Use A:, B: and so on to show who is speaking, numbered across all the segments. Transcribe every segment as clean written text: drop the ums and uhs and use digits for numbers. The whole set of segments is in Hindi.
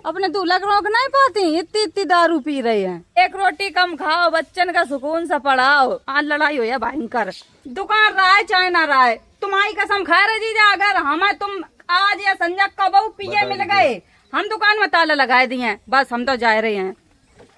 A: अपने दूल्हा को रोक नहीं पाती, इतनी इतनी दारू पी रहे हैं। एक रोटी कम खाओ, बच्चन का सुकून सा पढ़ाओ। आज लड़ाई हो या भयंकर, दुकान रहा है चाहे ना रहा है। तुम्हारी कसम खा रहे जीजा, अगर हमें तुम आज या संजय कबू पिए मिल गए, हम दुकान में ताला लगाए दिए। बस हम तो जा रहे हैं।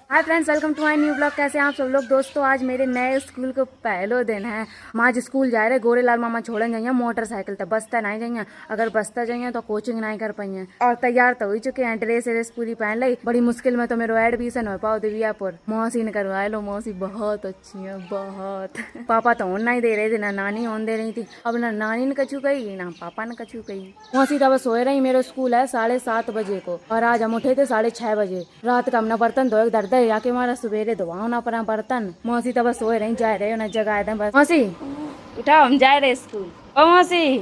A: Hi friends, welcome to my new blog. कैसे हैं आप सब लोग। दोस्तों आज मेरे नए स्कूल को पहलो दिन है। हम आज स्कूल जा रहे, गोरेलाल मामा छोड़न जाइए मोटरसाइकिल तक, बस्ता नहीं जाइए। अगर बस्ता जाइए तो कोचिंग नहीं कर पाइए। और तैयार तो हो चुके हैं, ड्रेस व्रेस पूरी पहन ली। बड़ी मुश्किल में तो मेरे एडमिशन हो पाओ दिव्यापुर। मौसी ने करवाए लो, मौसी बहुत अच्छी है बहुत। पापा तो होन नहीं दे रहे थे, ना नानी होन दे रही थी। अब ना नानी ने कछू कही ना पापा ने कछू कही। मौसी तो बस सोए रही। मेरा स्कूल है 7:30 बजे को और आज हम उठे थे 6:30 बजे। रात का हमने बर्तन धोए दर्द आके हमारा सवेरे धोआओ ना पड़ा बर्तन। मौसी तो बस सोए रही, जा रहे हो ना जगह दे। बस मौसी उठाओ, हम जा रहे स्कूल। ओ मौसी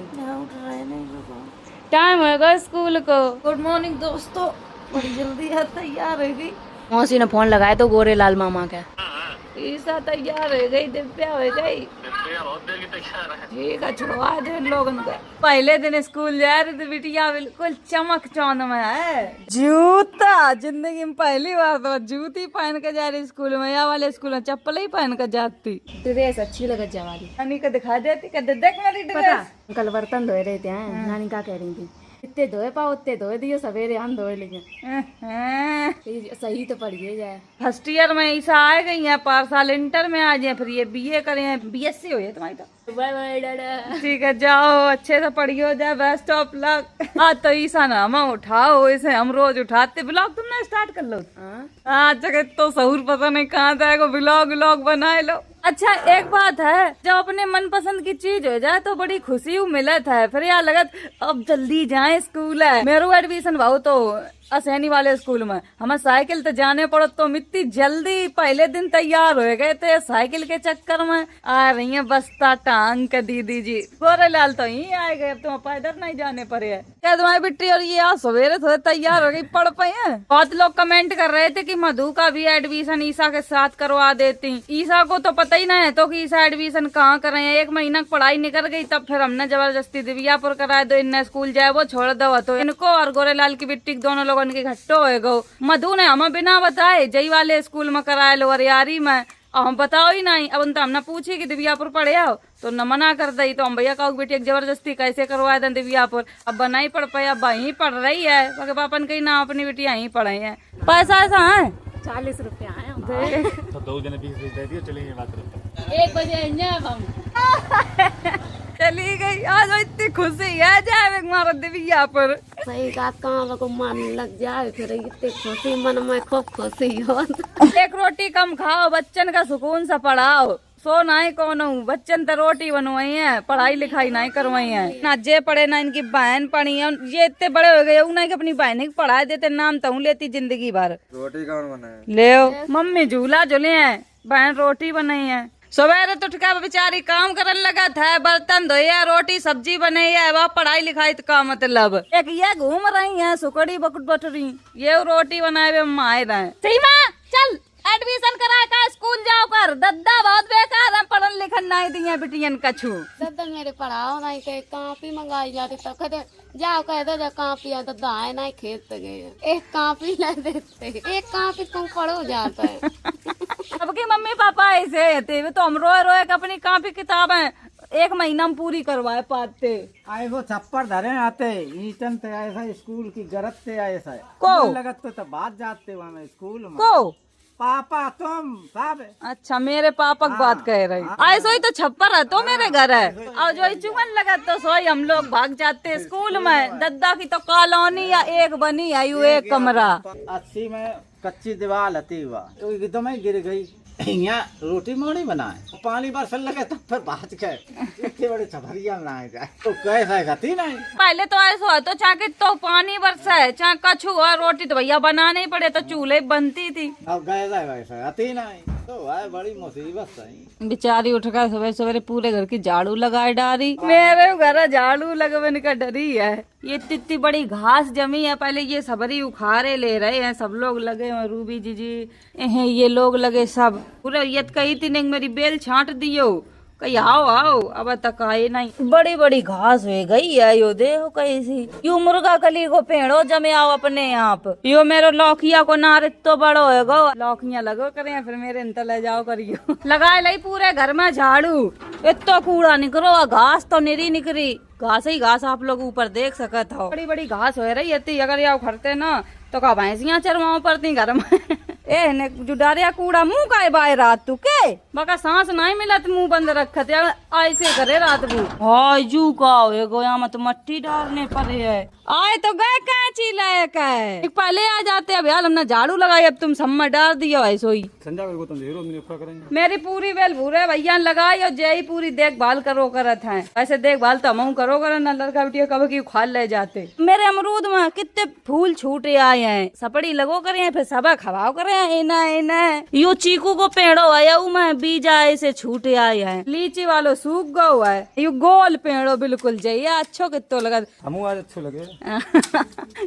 A: टाइम होगा स्कूल को।
B: गुड मॉर्निंग दोस्तों, बड़ी जल्दी है, तैयार हो गई।
A: मौसी ने फोन लगाया तो गोरेलाल मामा का।
B: ईसा तैयार हो गई, दिव्या हो गई। ठीक है, छुड़वा दे लोगन को।
A: पहले दिन स्कूल जा रही थी बिटिया, बिल्कुल चमक चौंध में है। जूता जिंदगी में पहली बार तो जूती पहन के जा रही स्कूल में। या वाले स्कूल में चप्पल ही पहन के जाती। ड्रेस अच्छी लगे जवारी। नानी को दिखा देती, कहते देख मेरी ड्रेस। कल बर्तन धोए रहे थे, नानी क्या कह रही थी, इतने धोए पाओ उतने धोए दियो, सवेरे हम धोए लेंगे। सही तो पढ़िए जाए। फर्स्ट ईयर में ईसा आ गई है, पर साल इंटर में आ जाए, फिर ये बीए करे हैं। बीएससी हुई है तुम्हारी तो।
B: बाय बाय डाडा।
A: ठीक है, जाओ अच्छे से पढ़ियो जाए। Best of luck. हाँ तो ईसा ना हम उठाओ, इसे हम रोज उठाते। ब्लॉग तुमने स्टार्ट कर लो। हाँ जगह तो सहूर पता नहीं कहाँ जाएगा, ब्लॉग बनाए लो। अच्छा एक बात है, जब अपने मनपसंद की चीज हो जाए तो बड़ी खुशी मिलत है। फिर यार लगत अब जल्दी जाए स्कूल है। मेरू एडमिशन भाव तो असैनी वाले स्कूल में। हमें साइकिल तो जाने पड़ो तो इतनी जल्दी पहले दिन तैयार हो गए थे। साइकिल के चक्कर में आ रही है बस्ता टांग के दीदी जी। गोरेलाल तो यही आए गए, अब तुम पैदल नहीं जाने पड़े है क्या तुम्हारी बिट्टी। और ये आज सवेरे थोड़े तैयार हो गई, पढ़ पाई है। बहुत लोग कमेंट कर रहे थे कि मधु का भी एडमिशन ईसा के साथ करवा देती। ईसा को तो पता ही नहीं है तो कि ईसा एडमिशन कहाँ कर रहे हैं। 1 महीना पढ़ाई निकल गई, तब फिर हमने जबरदस्ती दिव्यापुर कराए दो। इन्हें स्कूल जाए वो छोड़ दो, तो इनको और गोरेलाल की बिट्टी दोनों लोगों के घट्टो हो गो। मधु ने हमें बिना बताए जई वाले स्कूल में कराए लो अरियारी में, और हम बताओ ही नहीं। अब उनसे हमने पूछी कि दिव्यापुर पढ़े आओ तो न मना कर दी। तो हम भैया कहो बेटी जबरदस्ती कैसे करवाए दें दिव्यापुर। अब नहीं पढ़ पाए, अब वहीं पढ़ रही है। पापा ने कही ना अपनी बेटी यहीं पढ़े है। पैसा ऐसा है
B: 40 रुपया आया
C: तो 2 जने 20 दे दियो, चलेंगे बात करते।
B: 1 बजे हम
A: चली गई। आज इतनी खुशी है जाए हमारा दिव्यापुर।
B: सही बात, कहाँ को मन लग जाए। फिर इतनी खुशी मन में खूब खुशी हो।
A: एक रोटी कम खाओ, बच्चन का सुकून सा पढ़ाओ। सो नहीं कौन हूँ, बच्चन तो रोटी बनवाई है, पढ़ाई लिखाई नहीं करवाई है। ना जे पढ़े ना इनकी बहन पढ़ी है। ये इतने बड़े हो गए नहीं कि अपनी बहन की पढ़ाई देते। नाम तो लेती जिंदगी भर।
C: रोटी कौन बनाए?
A: ले मम्मी झूला झूले हैं, बहन रोटी बनाई है। सवेरे तो ठिका बेचारी काम करने लगा था, बर्तन धोया, रोटी सब्जी बनाई है। वह पढ़ाई लिखाई का मतलब। एक ये घूम रही है सुकड़ी बकुट बटरी, ये रोटी बनाए हुए माए रहे। सीमा चल एडमिशन करा का स्कूल जाओ कर। दद्दा बहुत बेकार है, पढ़न लिखन नहीं दिए बिटियन कछु।
B: दद्दा मेरे पढ़ाओ नहीं, कहे कॉपी मंगाई जाती तो कहते जाओ, कह दो जा कॉपी है। दद्दा आए नहीं खेत गए, एक कॉपी ला देते, एक कॉपी तुम पढ़ो जाता है।
A: अब की मम्मी पापा ऐसे थे, तो हम रोए रोए अपनी कॉपी किताबें 1 महीना में पूरी करवाए पाते।
D: आए वो छप्पर धरे आते ईटन ते ऐसा स्कूल की गरत ते ऐसा
A: को
D: लगत तो बात जाते वहाँ स्कूल में।
A: को
D: पापा तुम सब।
A: अच्छा मेरे पापा की बात कह रही। ऐसा ही तो छप्पर है तो मेरे घर है। और जो चुगन लगा तो सोई हम लोग भाग जाते स्कूल में। दद्दा की तो कॉलोनी या एक बनी है, यू एक कमरा।
D: 80 में कच्ची दीवार हती हुआ तो एकदम ही गिर गई। यहाँ रोटी मोड़ी बनाए, पानी बरसन लगे तब फिर बात गए इतने बड़े छपरिया बनाए जाए तो कैसा गति नहीं।
A: पहले तो ऐसा है तो चाहे तो पानी बरसा है चाहे कछु है, रोटी तो भैया बनाने ही पड़े, तो चूल्हे बनती थी।
D: अब गए वैसा गति नहीं तो है बड़ी मुसीबत सही।
A: बेचारी उठकर सवेरे सवेरे पूरे घर की झाड़ू लगाए डारी। मेरे घर झाड़ू लगवाने का डरी है। ये इतनी बड़ी घास जमी है, पहले ये सबरी उखाड़े ले रहे हैं। सब लोग लगे हैं, रूबी जीजी ये लोग लगे सब। पूरे ये कही थी नहीं मेरी बेल छांट दियो, कहीं आओ आओ, अब तक आए नहीं। बड़ी बड़ी घास हो गई है यो, देखो कैसी। यो मुर्गा कली को पेड़ो जमे आओ अपने आप। यो मेरो लौकिया को नार तो बड़ो है गो, लौकिया लगो करे फिर मेरे इंत ले जाओ करियो। लगाए लाई पूरे घर में झाड़ू, इतो कूड़ा निकलो, घास तो निरी निकरी, घास ही घास आप लोग ऊपर देख सकत हो। बड़ी बड़ी घास हो रही है, अगर यहाँ खड़ते ना तो का भैंसियां चरवाओ पड़ती घर में। ए ने जुडारिया कूड़ा मुंह का बाय रात तू के बका सांस नहीं मिलत, मुंह बंद रखत ऐसे करे रात को। हाय जू का हो यहाँ मत मट्टी डालने पड़े है। आए तो गए कैंची लायक है, पहले आ जाते। अब यार हमने झाड़ू लगाई, अब तुम सम्मा डाल दिया ऐसो ही।
C: संजा को तुम हीरो में करेंगे।
A: मेरी पूरी बेल भूरे भैया लगाई और जय पूरी देखभाल करो करत है। ऐसे देखभाल तो हम करो कर न, लड़का बिटिया कब की खाल ले जाते। मेरे अमरूद में कितने फूल छूटे आए हैं, सपड़ी लगो करे फिर सब खवाओ करे। इना इना यो चीकू को पेड़ो आया मैं बीजा ऐसे छूटे आए हैं। लीची वालो सूख गो है, यो गोल पेड़ो बिल्कुल जाइए। अच्छो कितो लगा,
C: हमू आज अच्छे लगे।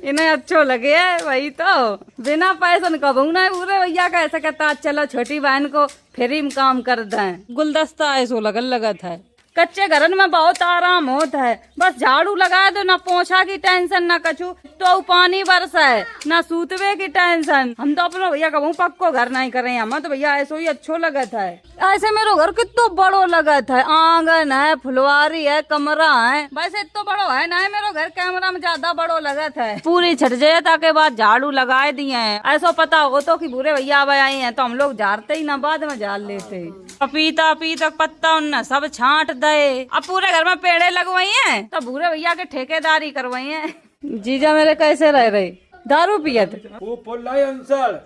A: इन्हें अच्छो लगे है वही तो, बिना पैसा कबू ना पूरे भैया का ऐसा कहता चलो छोटी बहन को फ्री में काम कर दें। गुलदस्ता ऐसो लगन लगत है। कच्चे घरन में बहुत आराम होता है, बस झाड़ू लगा दो, ना पोछा की टेंशन ना कछु तो पानी बरसा है, ना सूतवे की टेंशन। हम तो अपने भैया कहूँ पक्को घर नहीं करे, हम तो भैया ऐसो ही अच्छो लगत है। ऐसे मेरो घर कितो बड़ो लगत है, आंगन है, फुलवारी है, कमरा है, बस इतो बड़ो है ना मेरो घर, कैमरा में ज्यादा बड़ो लगत है। पूरी छट जाए ताकि बाद झाड़ू लगाए दिए हैं। ऐसा पता हो तो कि बुरे भैया अब आए हैं तो हम लोग झाड़ते ही ना, बाद में झाड़ लेते। पपीता पीता पत्ता उन्ना सब छांट दे। अब पूरे घर में पेड़े लगवाई हैं तो भूरे भैया के ठेकेदारी करवाई हैं। जीजा मेरे कैसे रह रहे, दारू पियत
C: वो फुल लाई अंसर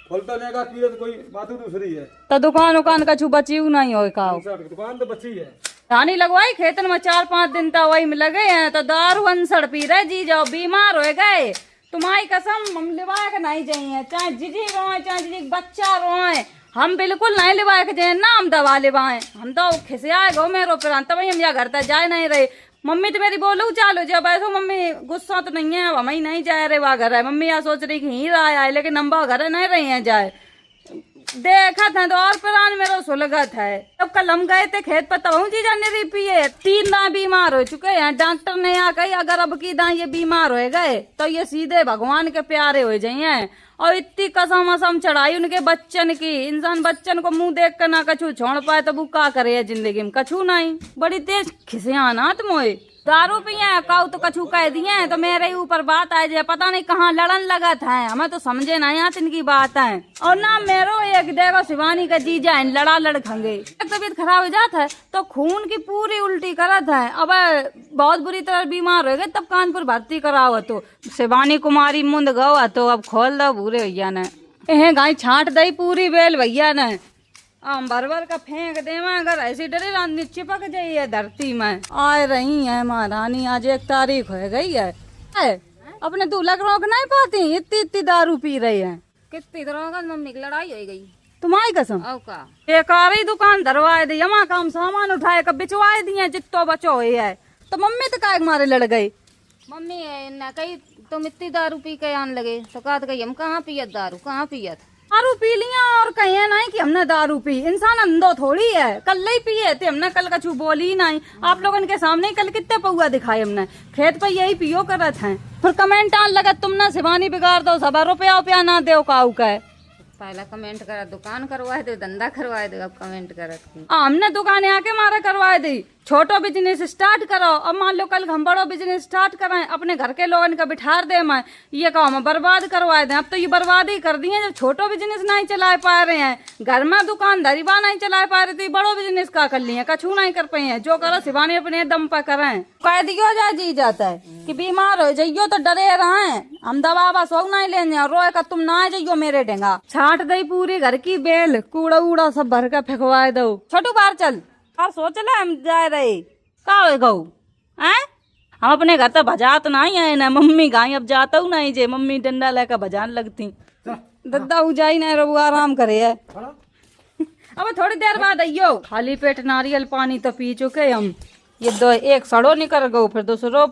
C: फुल तो नेगा पीरत कोई बात दूसरी है।
A: तो दुकान उकान कछु बची नहीं हो का,
C: दुकान तो बची है।
A: धानी लगवाई खेतन में 4-5 दिन तो वही में लगे हैं तो दारू अंसर पी रहे। जी जाओ बीमार हो गए, तुम्हारी कसम हम लिवा के नहीं जाइए, चाहे जीजी रोए चाहे जीजी बच्चा रोए, हम बिल्कुल नहीं लिवाए के जाए ना, हम दवा लिवाए। हम तो खिसियाए गो मेरो पर तब हम यहाँ घर तक जाए नहीं रहे। मम्मी तो मेरी बोलू चालो जब ऐसो मम्मी गुस्सा तो नहीं है, अब हम ही नहीं जाए रहे वहाँ घर है। मम्मी यहाँ सोच रही कि ही रहा है लेकिन हम घर नहीं रही है जाए, देखा था तो और पुरान मेरा सुलगत है। तब कल हम गए थे खेत पर तब जीजा ने पिए 3 दांत बीमार हो चुके हैं। डॉक्टर ने यहाँ कही अगर अब की दांत ये बीमार हो गए तो ये सीधे भगवान के प्यारे हो जाइए। और इतनी कसम असम चढ़ाई उनके बच्चन की, इंसान बच्चन को मुंह देख कर ना कछु छोड़ पाए तो वो क्या करे जिंदगी में, कछु नहीं। बड़ी तेज खिसियानात मोए, दारू पिए काऊ तो कछु कह दिए तो मेरे ऊपर बात आए जाए, पता नहीं कहाँ लड़न लगा था। हमें तो समझे नहीं आती इनकी बात है। और ना मेरो एक देखो शिवानी का जीजा है, लड़ा लड़ खंगे, तबीयत खराब हो जाता है तो खून की पूरी उल्टी करत है। अब बहुत बुरी तरह बीमार हो गए तब कानपुर भर्ती कराओ तो शिवानी कुमारी मुंद गो तो अब खोल दो भूरे भैया ने। गाय छाट दई पूरी बेल भैया ने, बरबर का फेंक दे अगर ऐसी डरे रानी चिपक जाइए धरती में। आ रही है महारानी, आज 1 तारीख हो गई है। अपने दूल्हा को रोक नहीं पाती, इतनी दारू पी रही है।
B: कितनी तरह का मम्मी की लड़ाई हो गई
A: तुम्हारी कसम।
B: का
A: बेकारी दुकान धरवाए दी, हमारा काम सामान उठाए कब बिचवाए दिए जितो बचो है। तो मम्मी तो काय मारे लड़ गई।
B: मम्मी न कही तुम इतनी दारू पी के आने लगे तो कहा कही हम कहाँ पियत दारू, कहाँ पियत
A: दारू पी लिया और कहे नहीं कि हमने दारू पी, इंसान अंधो थोड़ी है। कल ही पिए थे हमने, कल कछु बोली ही नहीं। आप लोगों के सामने कल कितने पौआ दिखाए हमने, खेत पर यही पियो करत हैं। फिर कमेंट आने लगा तुमने शिवानी बिगाड़ दो, 1 रुपया ना दो काऊ का।
B: पहला कमेंट करा दुकान करवाए दो, धंधा करवाए दो, अब कमेंट करत
A: हमने दुकान आके मारा करवाए दी। छोटो बिजनेस स्टार्ट करो, अब मान लो कल हम बड़ो बिजनेस स्टार्ट कराएं, अपने घर के लोगों का बिठार दे मैं ये कहो हम बर्बाद करवाए दें। अब तो ये बर्बादी कर दी है, जब छोटो बिजनेस नहीं चला पा रहे हैं, घर में दुकानदारी बा नहीं चला पा रही थी, बड़ो बिजनेस का कर लिए, कछु नहीं कर पाए हैं। जो करो शिवानी अपने दम पर करें। कह दियो जा जी जाता है कि बीमार हो जाइयो तो डरे रहे, हम दवा बस हो नहीं लेने, रोए का तुम ना जाइयो मेरे डेंगा। छाट दई पूरी घर की बेल, कूड़ा उड़ा सब भर कर फेंकवाए दो। छोटू बाहर चल, और सोच ले हम जा रहे का हो गऊ हैं। हम अपने घर तो बजात नहीं है ना, मम्मी गाय अब जाता हूँ नहीं जे, मम्मी डंडा लेकर बजान लगती। दद्दा उजाई नहीं रो आराम करे है। अब थोड़ी देर बाद आइयो, खाली पेट नारियल पानी तो पी चुके हम। ये 1 सड़ो निकल गो फिर दूसरो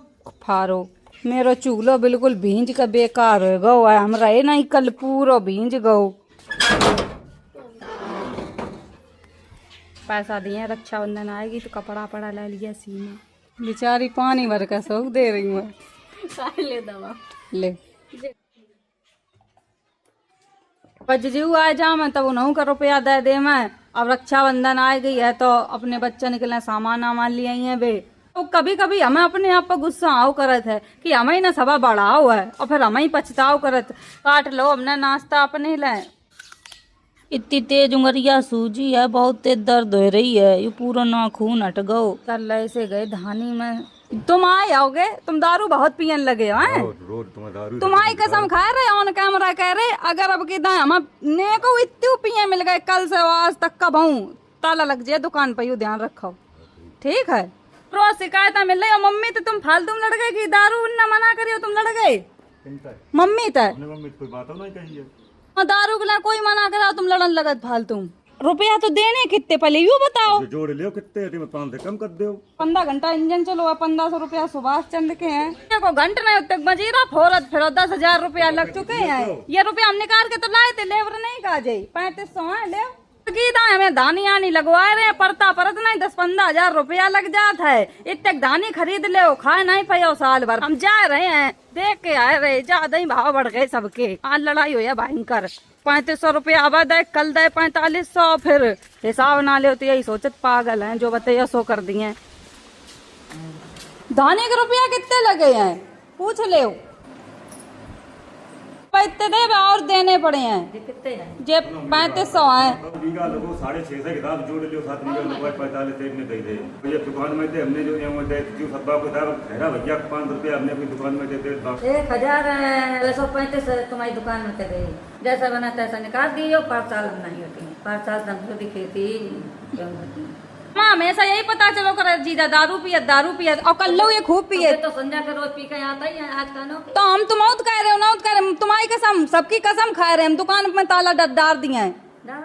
A: फारो। मेरो चूल्हो बिल्कुल भींज का बेकार हो गो है, हम रहे नहीं कल पूरो भींज गो। पैसा दिए, रक्षाबंधन आएगी तो कपड़ा पड़ा ले लिया सीमा। बेचारी पानी भर का शौक दे रही हूँ।
B: ले दवा
A: ले बजू आ जा मैं तब उन्हों का रुपया दे दे मैं। अब रक्षाबंधन आ गई है तो अपने बच्चे निकले सामान वामान लिए हैं बे। तो कभी कभी हमें अपने आप पर गुस्सा आओ करत है कि हमें ही ना सभा बढ़ाओ है और फिर हमें ही पछताओ करत। काट लो अपना नाश्ता अपने ले। इतनी तेज उंगरिया सूजी है, बहुत तेज दर्द हो रही है, ये पूरा नाखून हट गो। कल ऐसे गए धानी में। तुम आए आओगे, तुम दारू बहुत पियन लगे हो हैं? तुम्हारी कसम खा रहे ऑन कैमरा कह रहे अगर अब की हम ने को इतने पिए मिल गए कल से आज तक का भाऊ ताला लग जाए दुकान पर, यू ध्यान रखो ठीक है। रोज शिकायत मिल रही। मम्मी तो तुम फालतू में लड़ गए कि दारू न मना करियो, तुम लड़ गए मम्मी तो दारू के लिए कोई मना करा तुम लड़न लगत फालतू। रुपया तो देने कितने पहले यू बताओ।
C: जोड़ लियो कितने 500 कम कर दो।
A: 15 घंटा इंजन चलो, 1500 रुपया सुभाष चंद के हैं। देखो घंटे नहीं तक मजीरा फोरत फिर 10,000 रुपया लग चुके हैं। ये रुपया हम निकाल के तो लाए थे, लेबर नहीं कहा जाये 3500 है ले हमें धानी आनी लगवाए रहे परता परत नहीं 10-15 हजार रुपया लग जाता है। इतने धानी खरीद ले खाए नहीं पाओ साल भर। हम जा रहे हैं देख के आए रहे, ज्यादा ही भाव बढ़ गए सबके। आज लड़ाई हुई है भयंकर। 3500 रुपया अब दे कल दे 4500, फिर हिसाब ना ले तो यही सोचत पागल हैं जो बताइए सो कर दिए। धानी के रुपया कितने लगे हैं पूछ ले। इतने दे और देने पड़े हैं जे 3500 है।
C: 650 किताब जोड़ लियो 7 बीघा 45 में दे दे। ये दुकान में थे हमने जो सब्बा को था ठहरा भैया 5 रुपया हमने अपनी दुकान में दे दे।
A: 1035 तुम्हारी दुकान में दे जैसा बना तैसा निकाल दियो। 5 साल नहीं होती 5 साल तक दिखी थी माँ। हमेशा यही पता चलो कर जीजा दारू पिए और कल लो ये खूब पिए तो संध्या के रोज पी के आता ही है आज का। तो हम तुम कह रहे हो ना कह रहे तुम्हारी कसम सबकी कसम खा रहे हम। दुकान में ताला डाल दिए हैं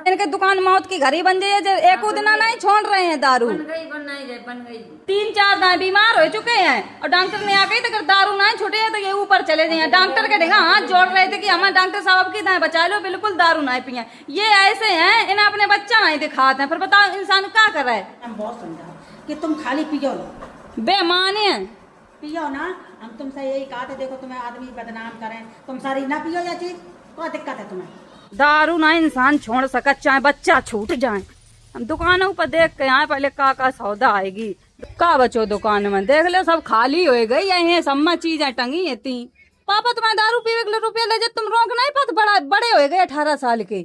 A: इनके दुकान मौत की घड़ी बन जाए। एक दिन नहीं छोड़ रहे हैं दारू। बन गई 3-4 दाएं बीमार हो चुके हैं और डॉक्टर ने आके तो अगर दारू ना छूटे तो ये ऊपर चले जाए। डॉक्टर के देखा हाथ जोड़ रहे थे कि हमारे डॉक्टर साहब की दाएं बचा लो, बिल्कुल दारू ना पिए। ये ऐसे हैं इन्हें अपने बच्चा नहीं दिखाते हैं। फिर बताओ इंसान क्या कर रहा है।
E: हम बहुत समझा कि तुम खाली पियो ना,
A: बेमानी है
E: पियो ना। हम तुमसे यही कहा था देखो तुम्हें आदमी बदनाम करें, तुम सारी ना पियो ये चीज, क्या दिक्कत है तुम्हें?
A: दारू ना इंसान छोड़ सका चाहे बच्चा छूट जाए। हम दुकानों पर देख के आए पहले का सौदा आएगी का बचो दुकान में देख ले सब खाली हो गई। यही सब में चीजें टंगी थी। पापा तुम्हारे दारू पीवे के लिए रुपया ले जाए तुम रोक नहीं पाते। बड़े हो गए 18 साल के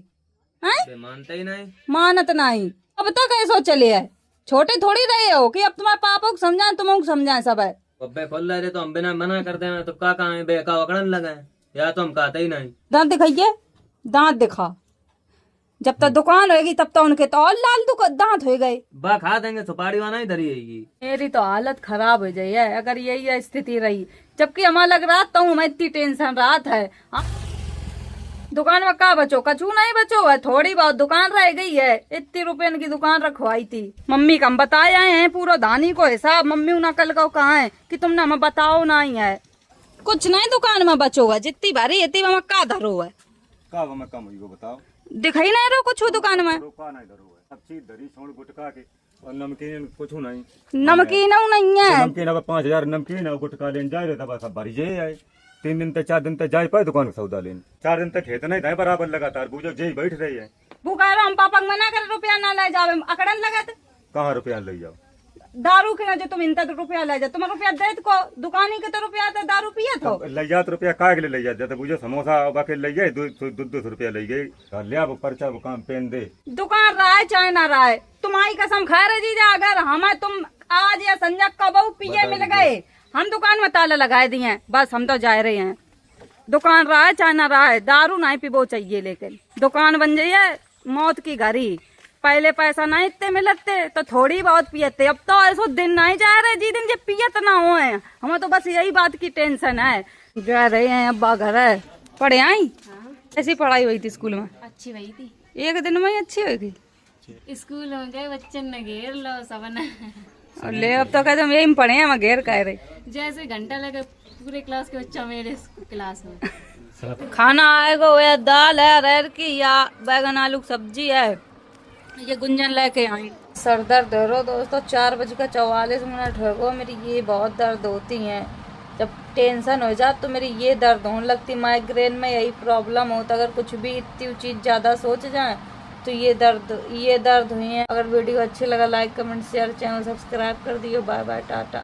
A: हैं
F: मानते ही नहीं,
A: मानत नहीं। अब तक ऐसो चले है छोटे थोड़ी रहे हो कि अब तुम्हारे पापा को समझाए तुम समझाए सब है।
F: बब्बे खोल रहे थे तो हम बिना मना कर दे तो का कहा बेका वकड़न लगे या तो हम कहते ही नहीं।
A: दांत दिखाइए, दांत दिखा। जब तक दुकान होगी तब तक उनके तो और लाल दांत हो गए।
F: बा खा देंगे सुपारी वाला ही धरी है।
A: मेरी तो हालत खराब हो जाई है अगर यही स्थिति रही। जबकि हमारा लग रहा था हमें इतनी टेंशन रात है। दुकान में का बचो कछू नहीं बचो है, थोड़ी बहुत दुकान रह गई है। इतनी रुपए की दुकान रखवाई थी। मम्मी का हम बताए आए हैं पूरा धानी को हिसाब। मम्मी उन्हें कल को कहा है कि तुमने हमें बताओ नहीं है कुछ नहीं दुकान में बचो है। जितनी भारी इतनी में का धरो है
C: का में कम हुई वो बताओ।
A: दिखाई नहीं रहो कुछ दुकान में।
C: रोका नहीं धरो है सब चीज धरी छोड़ गुटका के और नमकीन कुछ नहीं।
A: नमकीन नहीं है
C: नमकीन अब 5000 नमकीन और गुटका लेने जा रहे थे सब भरी जाए आए। 3 दिन तक 4 दिन तक जाए पाए दुकान का सौदा लेने। 4 दिन तक खेत नहीं था बराबर लगातार बूझो जे बैठ रही है।
A: बुखार हम पापा मना कर रुपया ना ले जावे अकड़न लगा थे।
C: कहाँ रुपया ले जाओ
A: दारू के ना जो तुम इनका तो रुपया ले जा तुम रुपया दे को दुकानी के तो रुपया तो दारू पिए तो
C: ले जात रुपया का के ले जाते बुझो समोसा बाकी ले गए 200 रुपया ले गए ले अब पर्चा काम पेन दे।
A: दुकान रहा है चाहे ना रहा है तुम्हारी कसम खा रहे जीजा अगर हमें तुम आज या संजय कबू पिए मिल गए हम दुकान में ताला लगाए दिए बस हम तो जा रहे हैं। दुकान रहा है चाहे ना रहा है दारू नहीं पीबो चाहिए लेकिन दुकान बन जाइए मौत की घड़ी। पहले पैसा नहीं इतने मिलते तो थोड़ी बहुत पियते। अब तो ऐसा दिन नहीं जा रहे जी दिन जब पियत ना हो। हमें तो बस यही बात की टेंशन है। जा रहे हैं अब्बा घर है पढ़े आई। ऐसी पढ़ाई हुई थी स्कूल में
B: अच्छी वही थी।
A: एक दिन में ही अच्छी हुई थी।
B: स्कूल में गए बच्चे ने घेर लो सब
A: और ले अब तो कहते हम यही पढ़े हैं हम घेर कह रहे।
B: जैसे घंटा लगे पूरे क्लास के बच्चा मेरे क्लास में।
A: खाना आएगा वो दाल है अरहर की या बैगन आलू की सब्जी है। ये गुंजन लेके आई सर दर्द हो रहा दोस्तों, 4:44 हो गो। मेरी ये बहुत दर्द होती हैं, जब टेंशन हो जाए तो मेरी ये दर्द होने लगती। माइग्रेन में यही प्रॉब्लम होता, अगर कुछ भी इतनी चीज़ ज़्यादा सोच जाए तो ये दर्द हुई है। अगर वीडियो अच्छी लगा like comment share, channel subscribe कर दियो। Bye bye, Tata.